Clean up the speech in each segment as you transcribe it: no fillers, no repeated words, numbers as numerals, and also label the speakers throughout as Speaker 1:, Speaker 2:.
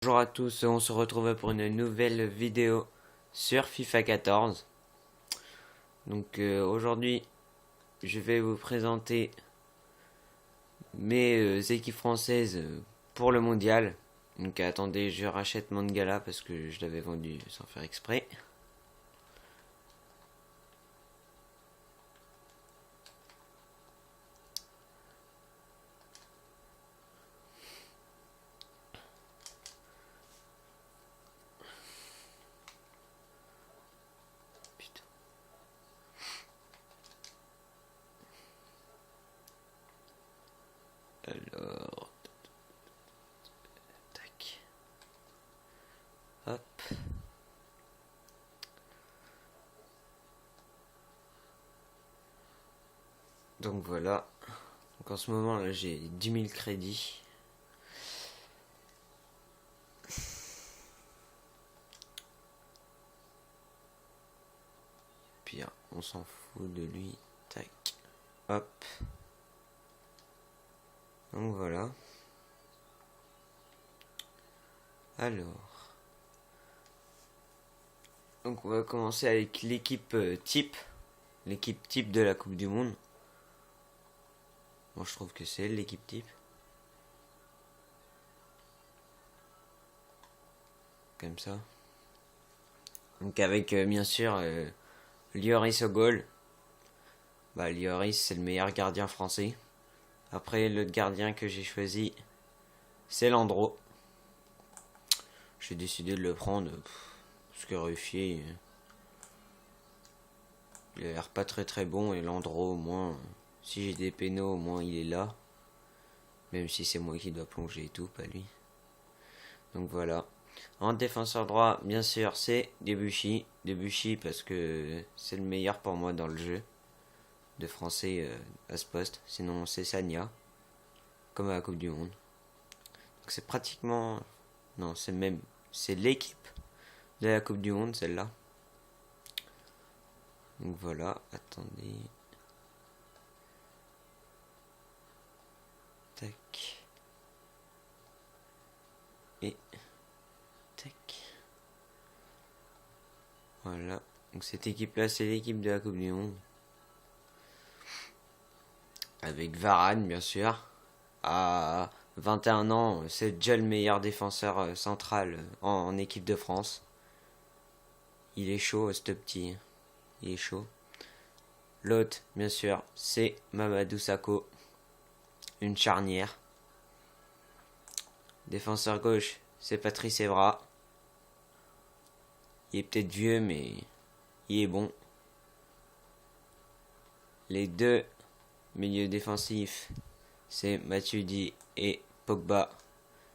Speaker 1: Bonjour à tous, on se retrouve pour une nouvelle vidéo sur FIFA 14. Donc aujourd'hui, je vais vous présenter mes équipes françaises pour le mondial. Donc attendez, je rachète Mangala parce que je l'avais vendu sans faire exprès. Putain. Alors, tac. Hop. Donc voilà. Donc en ce moment là j'ai 10 000 crédits. Pire, on s'en fout de lui. Tac. Hop. Donc voilà. Alors. Donc on va commencer avec l'équipe type. L'équipe type de la Coupe du Monde. Moi je trouve que c'est l'équipe type. Comme ça. Donc avec bien sûr Lloris au goal. Bah Lloris c'est le meilleur gardien français. Après l'autre gardien que j'ai choisi c'est Landreau. J'ai décidé de le prendre parce que Ruffier il a l'air pas très bon et Landreau au moins si j'ai des pénaux au moins il est là. Même si c'est moi qui dois plonger et tout, pas lui. Donc voilà. En défenseur droit, bien sûr, c'est Debuchy. Debuchy parce que c'est le meilleur pour moi dans le jeu de français à ce poste. Sinon, c'est Sagna, comme à la Coupe du Monde. Donc c'est pratiquement... Non, c'est même... C'est l'équipe de la Coupe du Monde, celle-là. Donc voilà, attendez. Tac. Et... Tac. Voilà. Donc cette équipe-là, c'est l'équipe de la Coupe du Monde. Avec Varane, bien sûr. À 21 ans, c'est déjà le meilleur défenseur central en équipe de France. Il est chaud, ce petit. Il est chaud. L'autre, bien sûr, c'est Mamadou Sakho. Une charnière. Défenseur gauche, c'est Patrice Evra. Il est peut-être vieux, mais il est bon. Les deux milieux défensifs, c'est Matuidi et Pogba.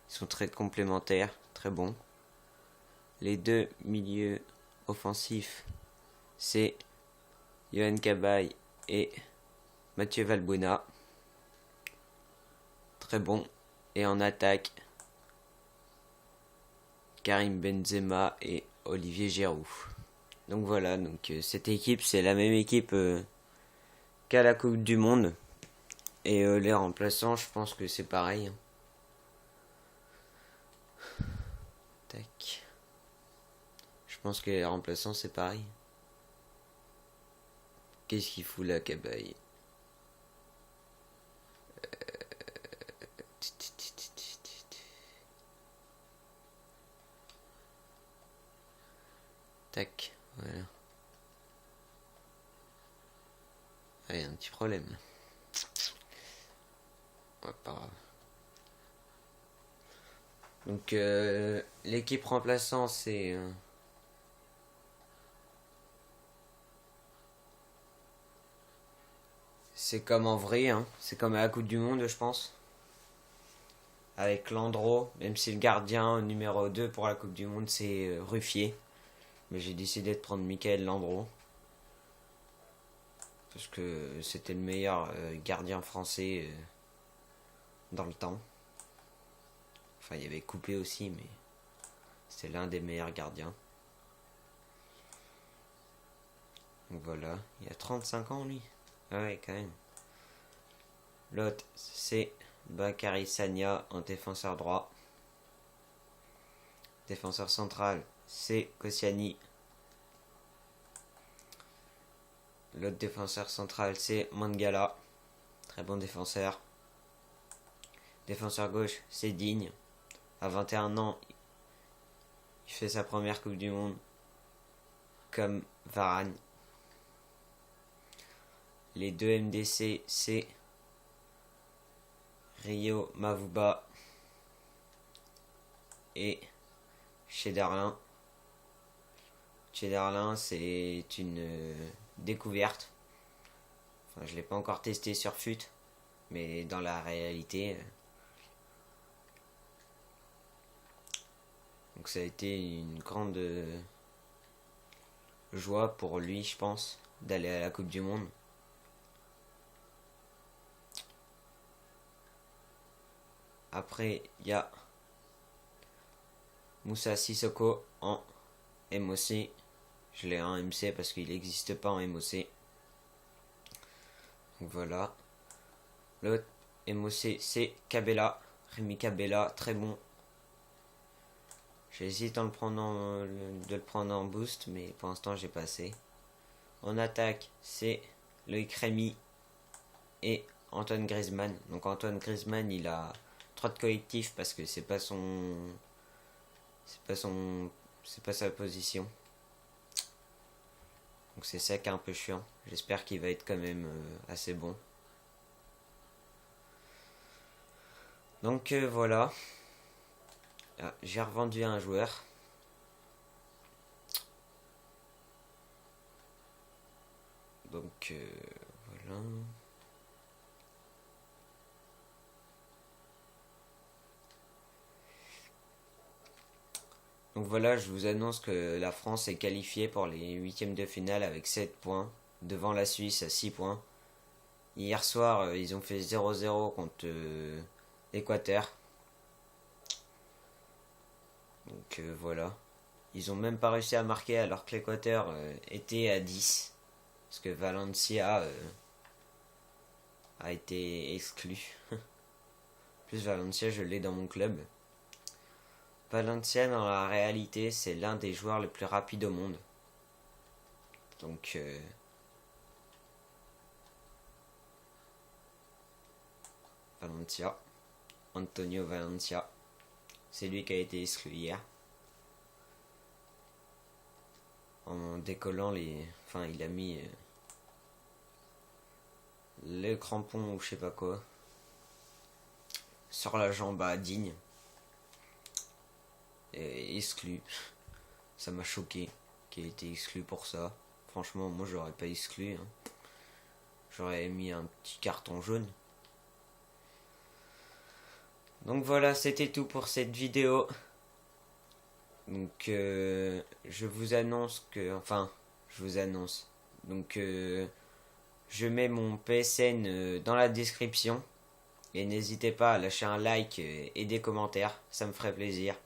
Speaker 1: Ils sont très complémentaires, très bons. Les deux milieux offensifs, c'est Yohan Cabaye et Mathieu Valbuena. Très bon. Et en attaque, Karim Benzema et Olivier Giroud. Donc voilà, donc cette équipe, c'est la même équipe qu'à la Coupe du Monde. Et les remplaçants, je pense que c'est pareil. Tac. Je pense que les remplaçants, c'est pareil. Qu'est-ce qu'il fout là, Cabaye? Tac, voilà. Ah, il y a un petit problème. Ouais, pas grave. Donc l'équipe remplaçant c'est comme en vrai, hein. C'est comme à la Coupe du Monde, je pense. Avec Landreau, même si le gardien numéro 2 pour la Coupe du Monde c'est Ruffier. Mais j'ai décidé de prendre Michael Landreau. Parce que c'était le meilleur gardien français dans le temps. Enfin, il y avait Coupé aussi, mais c'était l'un des meilleurs gardiens. Donc voilà, il a 35 ans lui. Ah ouais, quand même. L'autre, c'est Bakary Sagna en défenseur droit. Défenseur central, c'est Koscielny. L'autre défenseur central, c'est Mangala. Très bon défenseur. Défenseur gauche, c'est Digne. À 21 ans, il fait sa première Coupe du Monde comme Varane. Les deux MDC, c'est Rio Mavuba et Chederlin. Chederlin, c'est une découverte. Enfin, je l'ai pas encore testé sur FUT, mais dans la réalité, donc ça a été une grande joie pour lui, je pense, d'aller à la Coupe du Monde. Après, il y a Moussa Sissoko en MOC. Je l'ai en MC parce qu'il n'existe pas en MOC. Donc voilà. L'autre MOC, c'est Cabella. Rémi Cabella, très bon. J'hésite de le prendre en boost, mais pour l'instant, j'ai pas assez. En attaque, c'est Loïc Rémy et Antoine Griezmann. Donc Antoine Griezmann, il a 3 de collectif parce que c'est pas sa position. Donc c'est ça qui est un peu chiant. J'espère qu'il va être quand même assez bon. Donc voilà. Ah, j'ai revendu un joueur. Donc voilà. Donc voilà, je vous annonce que la France est qualifiée pour les huitièmes de finale avec 7 points, devant la Suisse à 6 points. Hier soir, ils ont fait 0-0 contre l'Équateur. Donc voilà. Ils ont même pas réussi à marquer alors que l'Équateur était à 10. Parce que Valencia a été exclu. Plus Valencia, je l'ai dans mon club. Valencia, dans la réalité, c'est l'un des joueurs les plus rapides au monde. Donc, Valencia. Antonio Valencia. C'est lui qui a été exclu hier. En décollant les... Enfin, il a mis le crampon ou je sais pas quoi sur la jambe à Digne. Et exclu. Ça m'a choqué qu'il ait été exclu pour ça. Franchement, moi j'aurais pas exclu. Hein. J'aurais mis un petit carton jaune. Donc voilà, c'était tout pour cette vidéo. Donc je vous annonce que... Enfin, je vous annonce. Donc je mets mon PSN dans la description. Et n'hésitez pas à lâcher un like et des commentaires. Ça me ferait plaisir.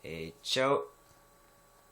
Speaker 1: Et ciao.